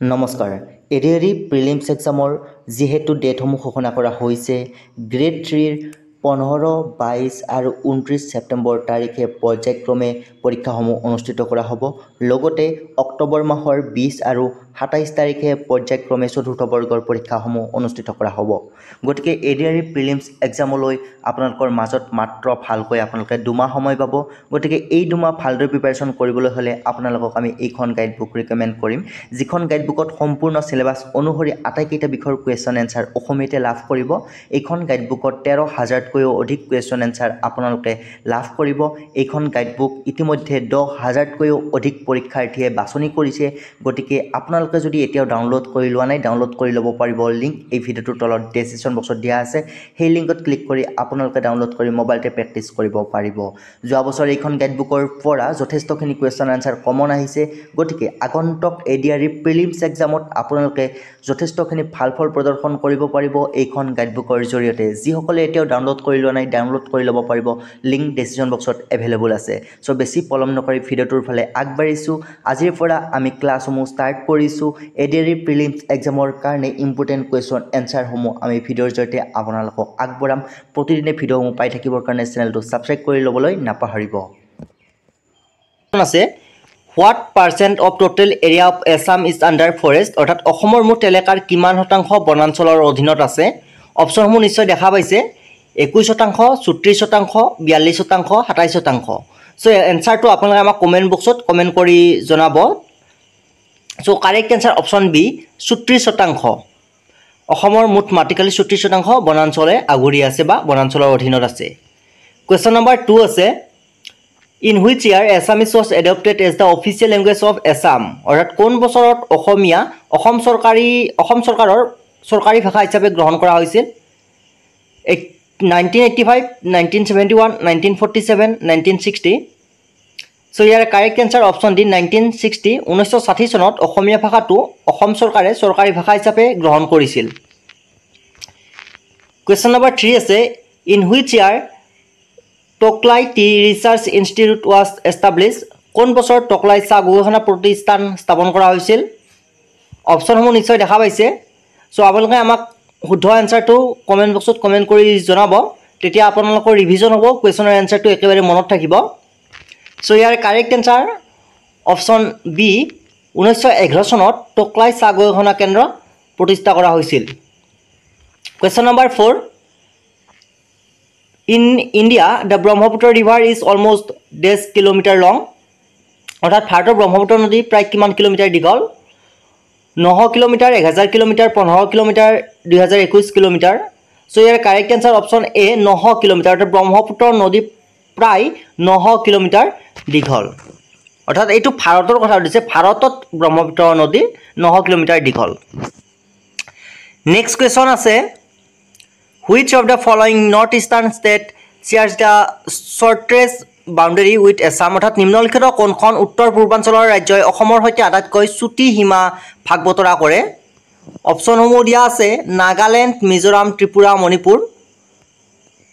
নমস্কাৰ ADRE prelims এক্সামৰ যিহেতু ডেটসমূহ ঘোষণা কৰা হৈছে গ্ৰেড 3ৰ 15, 22 আৰু 29 ছেপ্টেম্বৰ তাৰিখে পৰ্যায়ক্ৰমে পৰীক্ষাসমূহ অনুষ্ঠিত কৰা হ'ব লগতে অক্টোবৰ মাহৰ 20 আৰু 27 তাৰিখে পৰ্যায়ক্ৰমে চতুৰ্থ বৰ্গৰ পৰীক্ষাসমূহ অনুষ্ঠিত কৰা হ'ব গতিকে এডিআৰই প্ৰিলিমছ এক্সামলৈ আপোনালোকৰ মাজত মাত্ৰ ভালকৈ আপোনালোকে দুমাহ সময় পাব গতিকে এই দুমাহ ভালদৰে প্ৰিপাৰেচন কৰিবলৈ হ'লে আপোনালোকক আমি এইখন গাইডবুক ৰিকমেণ্ড কৰিম যিখন গাইডবুকত সম্পূৰ্ণ সিলেবাস অনুসৰি আটাইকেইটা বিষয়ৰ কুৱেশ্যন এনসাৰ অসমীয়াতে লাভ কৰিব এইখন গাইডবুকত 13,000কৈও অধিক কুৱেশ্যন এনসাৰ আপোনালোকে লাভ কৰিব এইখন গাইডবুক ইতিমধ্যে 10,000কৈও অধিক পৰীক্ষাৰ্থীয়ে বাছনি কৰিছে গতিকে আপোনালোকে যদি এতিয়াও ডাউনলোড কৰি লোৱা নাই ডাউনলোড কৰি ল'ব পাৰিব লিংক এই ভিডিঅ'টোৰ তলত ডেসক্ৰিপচন বক্সত দিয়া আছে সেই লিংকত ক্লিক কৰি আপোনালোকে ডাউনলোড কৰি মোবাইলতে প্ৰেক্টিছ কৰিব পাৰিব যোৱা বছৰ এইখন গাইডবুকৰ পৰা যথেষ্টখিনি কুৱেশ্যন আনসাৰ কমন আহিছে গতিকে আগন্তুক এডিআৰই প্ৰিলিমছ এক্সামত আপোনালোকে যথেষ্টখিনি ভাল ফল প্ৰদৰ্শন কৰিব পাৰিব এইখন গাইডবুকৰ জৰিয়তে যিসকলে এতিয়াও ডাউনলোড কৰি লোৱা নাই ডাউনলোড কৰি ল'ব পাৰিব লিংক ডেসক্ৰিপচন বক্সত এভেইলেবল আছে সো বেছি পলম নকৰি ভিডিঅ'টোৰ ফালে আগবাঢ়িছো আজিৰ পৰা আমি ক্লাছসমূহ ষ্টাৰ্ট কৰিছোঁ এডিআৰই প্ৰিলিমছ এক্সামৰ কাৰণে ইম্পৰ্টেণ্ট কুৱেশ্যন এনসাৰসমূহ আমি ভিডিঅ'ৰ জৰিয়তে আপোনালোকক আগবঢ়াম প্ৰতিদিনে ভিডিঅ'সমূহ পাই থাকিবৰ কাৰণে চেনেলটো ছাবস্ক্ৰাইব কৰি ল'বলৈ নাপাহৰিব আছে What percent of total area of Assam is under forest? অৰ্থাৎ অসমৰ মুঠ এলেকাৰ কিমান শতাংশ বনাঞ্চলৰ অধীনত আছে অপচনসমূহ নিশ্চয় দেখা পাইছে 21%, 36%, 42%, 27%. সো এনসাৰটো আপোনালোকে আমাক কমেন্ট বক্সত কমেন্ট কৰি জনাব so correct answer option B 36%. অসমৰ মুঠ মাটিকালি 36% বনাঞ্চলে আগুৰি আছে বা বনাঞ্চলৰ অধীনত আছে কোৱেশ্চন নম্বৰ 2 আছে In which year Assamese was adopted as the official language of Assam? অৰ্থাৎ কোন বছৰত অসমীয়া অসম চৰকাৰৰ চৰকাৰী ভাষা হিচাপে গ্ৰহণ কৰা হৈছিল 1985, 1971, 1947, 1960 so your correct answer option D 1960 1960 চনত অসমীয়া ভাষাটো অসম চৰকাৰে চৰকাৰী ভাষা হিচাপে গ্ৰহণ কৰিছিল কোৱেশ্চন নম্বৰ 3 আছে In which year Toklai Tea Research Institute was established. কোন বছৰ টকলাই চাহ গৱেষণা প্ৰতিষ্ঠান স্থাপন কৰা হৈছিল অপচনসমূহ নিশ্চয় দেখা পাইছে সো আপোনালোকে আমাক শুদ্ধ এনসাৰটো কমেন্ট বক্সত কমেন্ট কৰি জনাব তেতিয়া আপোনালোকৰ ৰিভিজন হ'ব কুৱেশ্যনৰ এনসাৰটো একেবাৰে মনত থাকিব so your correct answer option B 1911 চনত টকলাই চাহ গৱেষণা কেন্দ্ৰ প্ৰতিষ্ঠা কৰা হৈছিল question number 4 In India, the Brahmaputra river is almost 10 kilometer long. অৰ্থাৎ ভাৰতৰ ব্ৰহ্মপুত্ৰ নদী প্ৰায় কিমান কিলোমিটাৰ দীঘল 900 kilometre 1000 kilometre 15 kilometre 2021 kilometre so your correct answer option A 900 kilometre অৰ্থাৎ ব্ৰহ্মপুত্ৰ নদী প্ৰায় 900 কিলোমিটাৰ দীঘল অৰ্থাৎ এইটো ভাৰতৰ কথা দিছে ভাৰতত ব্ৰহ্মপুত্ৰ নদী 900 কিলোমিটাৰ দীঘল নেক্সট কোৱেশ্চন আছে Which of the following northeastern state shares the shortest boundary with Assam? অৰ্থাৎ নিম্নলিখিত কোনখন উত্তৰ পূৰ্বাঞ্চলৰ ৰাজ্যই অসমৰ সৈতে আটাইতকৈ চুটি সীমা ভাগ বতৰা কৰে অপচনসমূহ দিয়া আছে Nagaland Mizoram Tripura Manipur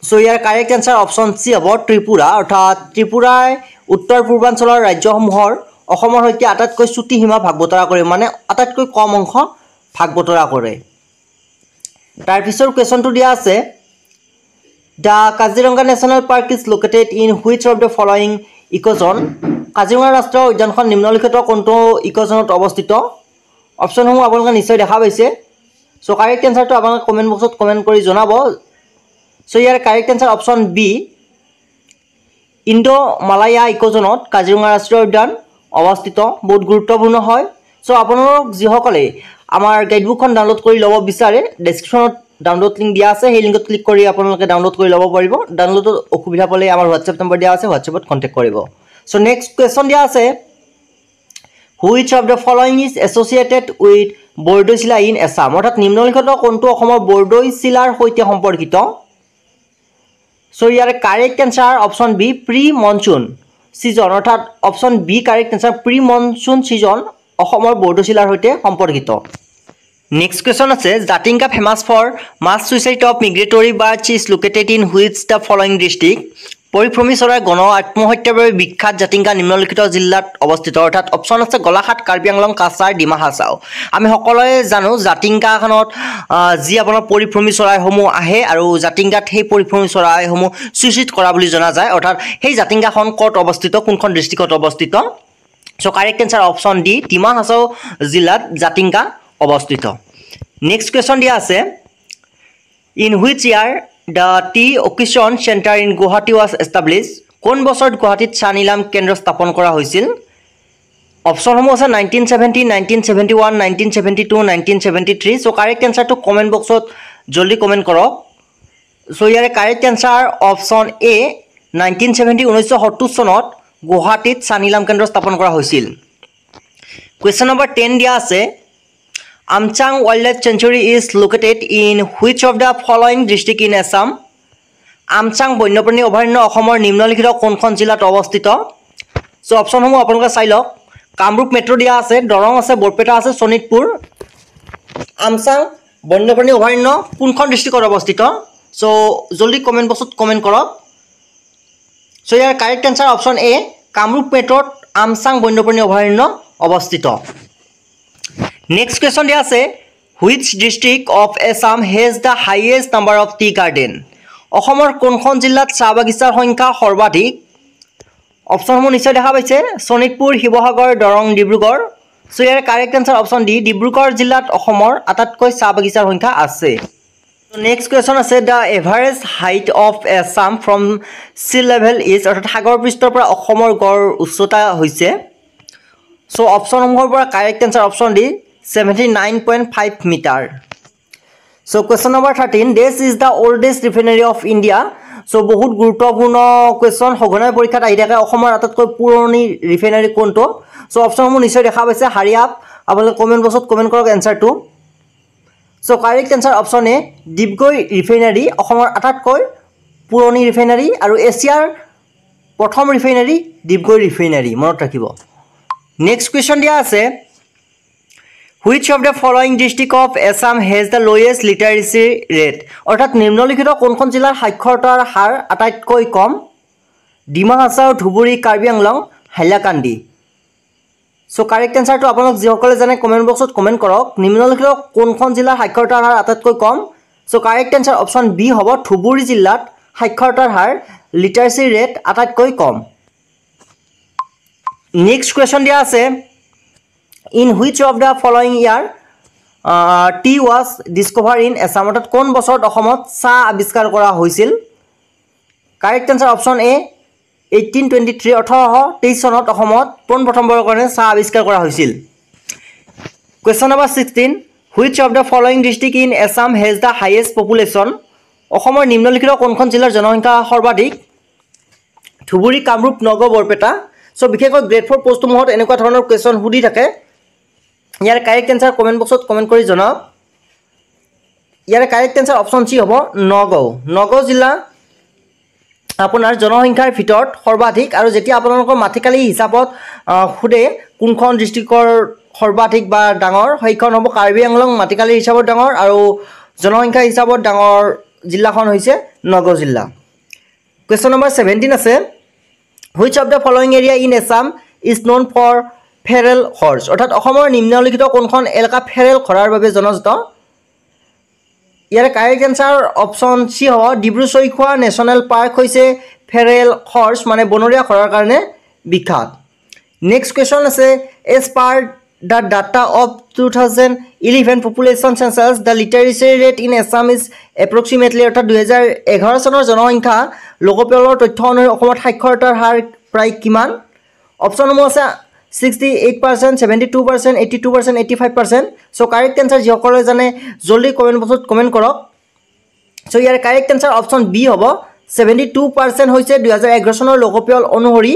so your correct answer option সি হ'ব ত্ৰিপুৰা অৰ্থাৎ ত্ৰিপুৰাই উত্তৰ পূৰ্বাঞ্চলৰ ৰাজ্যসমূহৰ অসমৰ সৈতে আটাইতকৈ চুটি সীমা ভাগ বতৰা কৰে মানে আটাইতকৈ কম অংশ ভাগ বতৰা কৰে তাৰ পিছৰ কোৱেশ্যনটো দিয়া আছে The Kaziranga National Park is located in which of the following ecozone? Kaziranga ৰাষ্ট্ৰীয় উদ্যানখন নিম্নলিখিত কোনটো ইক'জনত অৱস্থিত অপচনসমূহ আপোনালোকে নিশ্চয় দেখা পাইছে সো কাৰেক্ট এনসাৰটো আপোনালোকে কমেন্ট বক্সত কমেন্ট কৰি জনাব so your correct answer option B Indo Malaya ইক'জনত কাজিৰঙা ৰাষ্ট্ৰীয় উদ্যান অৱস্থিত বহুত গুৰুত্বপূৰ্ণ হয় সো আপোনালোক যিসকলে আমাৰ গাইডবুকখন ডাউনলোড কৰি ল'ব বিচাৰে ডেসক্ৰিপচনত ডাউনলোড লিংক দিয়া আছে সেই লিংকত ক্লিক কৰি আপোনালোকে ডাউনলোড কৰি ল'ব পাৰিব ডাউনলোডত অসুবিধা পালে আমাৰ হোৱাটছএপ নম্বৰ দিয়া আছে হোৱাটছএপত কন্টেক্ট কৰিব সো নেক্সট কোৱেশ্চন দিয়া আছে Which of the following is associated with Bordoisila in Assam? অৰ্থাৎ নিম্নলিখিত কোনটো অসমৰ বৰদৈচিলাৰ সৈতে সম্পৰ্কিত so your correct answer option B pre monsoon season অৰ্থাৎ option B correct answer pre monsoon season অসমৰ বৰদৈচিলাৰ সৈতে সম্পৰ্কিত নেক্সট কোৱেশ্চন আছে Jatinga famous for mass suicide of migratory birds is located in which the following district পৰিভ্ৰমী চৰাইৰ গণ আত্মহত্যাৰ বাবে বিখ্যাত জাতিংগা নিম্নলিখিত জিলাত অৱস্থিত অৰ্থাৎ অপশ্যন আছে গোলাঘাট কাৰ্বি আংলং কাছাৰ ডিমা হাছাও আমি সকলোৱে জানো জাতিংগাখনত যি আপোনাৰ পৰিভ্ৰমী চৰাইসমূহ আহে আৰু জাতিংগাত সেই পৰিভ্ৰমী চৰাইসমূহ সুচিত কৰা বুলি জনা যায় অৰ্থাৎ সেই জাতিংগাখন ক'ত অৱস্থিত কোনখন ডিষ্ট্ৰিক্টত অৱস্থিত so correct answer option D Dima Hasao জিলাত জাতিংগা অৱস্থিত নেক্সট কোৱেশ্চন দিয়া আছে in which year The tea occasion center in Guwahati was established. কোন বছৰত গুৱাহাটীত চাহ নিলাম কেন্দ্ৰ স্থাপন কৰা হৈছিল অপশ্যনসমূহ আছে 1970 1971 1972 1973 সো কাৰেক্ট এনসাৰটো কমেন্ট বক্সত জলদি কমেন্ট কৰক সো ইয়াৰে কাৰেক্ট এনসাৰ অপশ্যন এ 1970 1970 চনত গুৱাহাটীত চাহ নিলাম কেন্দ্ৰ স্থাপন কৰা হৈছিল কোৱেশ্চন নম্বৰ 10 দিয়া আছে Amchang Wildlife Sanctuary is located in which of the following district in Assam? Amchang বন্যপ্ৰাণী অভয়াৰণ্য অসমৰ নিম্নলিখিত কোনখন জিলাত অৱস্থিত সো অপশ্যনসমূহ আপোনালোকে চাই লওক কামৰূপ মেট্ৰ' দিয়া আছে দৰং আছে বৰপেটা আছে শোণিতপুৰ আমচাং বন্যপ্ৰাণী অভয়াৰণ্য কোনখন ডিষ্ট্ৰিক্টত অৱস্থিত সো জলদি কমেন্ট বক্সত কমেন্ট কৰক so your correct answer option A Kamrup মেট্ৰত আমচাং বন্যপ্ৰাণী অভয়াৰণ্য অৱস্থিত Next question dia ase which district of Assam has the highest number of tea garden অসমৰ কোনখন জিলাত চাহ বাগিচাৰ সংখ্যা সৰ্বাধিক অপশ্যনসমূহ নিশ্চয় দেখা পাইছে Sonitpur Sivasagar Darrang Dibrugarh so your correct answer option D Dibrugarh জিলাত অসমৰ আটাইতকৈ চাহ বাগিচাৰ সংখ্যা আছে নেক্সট কোৱেশ্চন আছে the average height of Assam from sea level is অৰ্থাৎ সাগৰ পৃষ্ঠৰ পৰা অসমৰ গড় উচ্চতা হৈছে সো অপশ্যনসমূহৰ পৰা correct answer option D 79.5 meter. So question number 13 this is the oldest refinery of India so বহুত গুৰুত্বপূৰ্ণ কোৱেশ্চন সঘনাই পৰীক্ষাত আহি থাকে অসমৰ আটাইতকৈ পুৰণি ৰিফাইনাৰী কোনটো সো অপশ্যনসমূহ নিশ্চয় দেখা পাইছে হাৰিয়াপ আপোনালোকে কমেন্ট বক্সত কমেন্ট কৰক এনসাৰটো so correct answer option A ডিবগৈ ৰিফাইনাৰী অসমৰ আটাইতকৈ পুৰণি ৰিফাইনাৰী আৰু এছিয়াৰ প্ৰথম ৰিফাইনাৰী ডিবগৈ ৰিফাইনাৰী মনত ৰাখিব নেক্সট কোৱেশ্চন দিয়া আছে Which of the following district of Assam has the lowest literacy rate? অৰ্থাৎ নিম্নলিখিত কোনখন জিলাৰ সাক্ষৰতাৰ হাৰ আটাইতকৈ কম ডিমা হাছাও ধুবুৰী কাৰ্বি আংলং হাইলাকান্দি সো কাৰেক্ট এনসাৰটো আপোনালোক যিসকলে জানে কমেন্ট বক্সত কমেন্ট কৰক নিম্নলিখিত কোনখন জিলাৰ সাক্ষৰতাৰ হাৰ আটাইতকৈ কম so correct answer option B হ'ব ধুবুৰী জিলাত সাক্ষৰতাৰ হাৰ লিটাৰেসি ৰেট আটাইতকৈ কম নেক্সট কোৱেশ্চন দিয়া আছে In which of the following year tea was discovered in Assam? অৰ্থাৎ কোন বছৰত অসমত চাহ আৱিষ্কাৰ কৰা হৈছিল কাৰেক্ট এনসাৰ অপশ্যন এ 1823 1823 চনত অসমত প্ৰথমবাৰৰ কাৰণে চাহ আৱিষ্কাৰ কৰা হৈছিল question number 16 which of the following district in Assam has the highest population অসমৰ নিম্নলিখিত কোনখন জিলাৰ জনসংখ্যা সৰ্বাধিক ধুবুৰী কামৰূপ নগাঁও বৰপেটা সো বিশেষকৈ গ্ৰেড 4 পোষ্টসমূহত এনেকুৱা ধৰণৰ কোৱেশ্চন সুধি থাকে ইয়াৰ কাৰেক্ট এনসাৰ কমেন্ট বক্সত কমেন্ট কৰি জনাওক ইয়াৰ কাৰেক্ট এনসাৰ অপশ্যন সি হ'ব নগাঁও জিলা আপোনাৰ জনসংখ্যাৰ ভিতৰত সৰ্বাধিক আৰু যেতিয়া আপোনালোকৰ মাটিকালি হিচাপত খুদে কোনখন ডিষ্ট্ৰিক্টৰ সৰ্বাধিক বা ডাঙৰ সেইখন হ'ব কাৰ্বি আংলং মাটিকালি হিচাপত ডাঙৰ আৰু জনসংখ্যা হিচাপত ডাঙৰ জিলাখন হৈছে নগাঁও জিলা কোৱেশ্চন নম্বৰ 17 আছে which of the following area in Assam is known for feral horse অৰ্থাৎ অসমৰ নিম্নলিখিত কোনখন এলেকা ফেৰেল ঘোঁৰাৰ বাবে জনাজাত ইয়াৰ কাৰেক্ট এনসাৰ অপশ্যন সি হ'ব ডিব্ৰু-চৈখোৱা নেশ্যনেল পাৰ্ক হৈছে ফেৰেল হৰ্স মানে বনৰীয়া ঘোঁৰাৰ কাৰণে বিখ্যাত নেক্সট কোৱেশ্চন আছে as per the data of 2011 population census the literacy rate in Assam is approximately অৰ্থাৎ 2011 চনৰ জনসংখ্যা লোকপিয়লৰ তথ্য অনুসৰি অসমত সাক্ষৰতাৰ হাৰ প্ৰায় কিমান অপশ্যনসমূহ আছে 68% 72% 82% 85% সো কাৰেক্ট এনসাৰ যিসকলে জানে জলদি কমেন্ট বক্সত কমেন্ট কৰক so your correct answer option B হ'ব 72% হৈছে 2011 চনৰ লোকপিয়ল অনুসৰি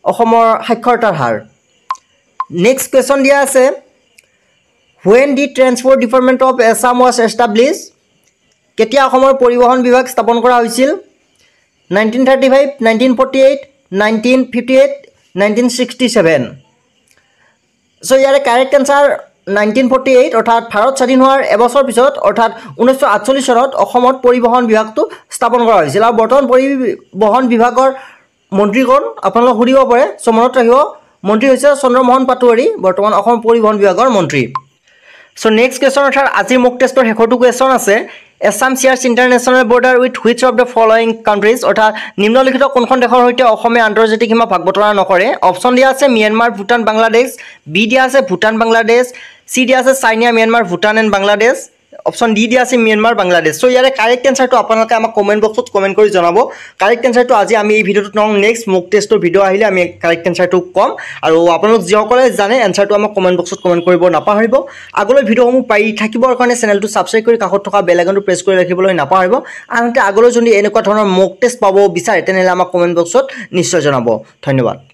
অসমৰ সাক্ষৰতাৰ হাৰ নেক্সট কোৱেশ্চন দিয়া আছে when the transport department of Assam was established কেতিয়া অসমৰ পৰিবহণ বিভাগ স্থাপন কৰা হৈছিল 1935 1948 1958 1967 সো ইয়াৰ কাৰেক্ট এনসাৰ 1948 অৰ্থাৎ ভাৰত স্বাধীন হোৱাৰ এবছৰ পিছত অৰ্থাৎ 1948 চনত অসমত পৰিবহণ বিভাগটো স্থাপন কৰা হৈছিল আৰু বৰ্তমান পৰিবহণ বিভাগৰ মন্ত্ৰী কোন আপোনালোক সুধিব পাৰে সো মনত ৰাখিব মন্ত্ৰী হৈছে চন্দ্ৰমোহন পাটোৱাৰী বৰ্তমান অসম পৰিবহণ বিভাগৰ মন্ত্ৰী সো নেক্সট কোৱেশ্চন অৰ্থাৎ আজি মক টেষ্টৰ শেষৰটো কোৱেশ্চন আছে Assam shares international border with which of the following countries অৰ্থাৎ নিম্নলিখিত কোনখন দেশৰ সৈতে অসমে আন্তৰ্জাতিক সীমা ভাগ বতৰা নকৰে অপশ্যন দিয়া আছে ম্যানমাৰ ভূটান বাংলাদেশ বি দিয়া আছে ভূটান বাংলাদেশ চি দিয়া আছে China Myanmar Bhutan and Bangladesh option D দিয়া আছে ম্যানমাৰ বাংলাদেশ সো ইয়াৰে কাৰেক্ট এনসাৰটো আপোনালোকে আমাক কমেন্ট বক্সত কমেন্ট কৰি জনাব কাৰেক্ট এনসাৰটো আজি আমি এই ভিডিঅ'টোত নং নেক্সট মক টেষ্টৰ ভিডিঅ' আহিলে আমি কাৰেক্ট এনসাৰটো কম আৰু আপোনালোক যিসকলে জানে এনসাৰটো আমাক কমেন্ট বক্সত কমেন্ট কৰিব নাপাহৰিব আগলৈ ভিডিঅ'সমূহ পাই থাকিবৰ কাৰণে চেনেলটো সাবস্ক্ৰাইব কৰি কাষত থকা বেল আইকনটো প্ৰেছ কৰি ৰাখিবলৈ নাপাহৰিব আনহাতে আগলৈ যদি এনেকুৱা ধৰণৰ মক টেষ্ট পাব বিচাৰে তেনেহলে আমাক কমেন্ট বক্সত নিশ্চয় জনাব ধন্যবাদ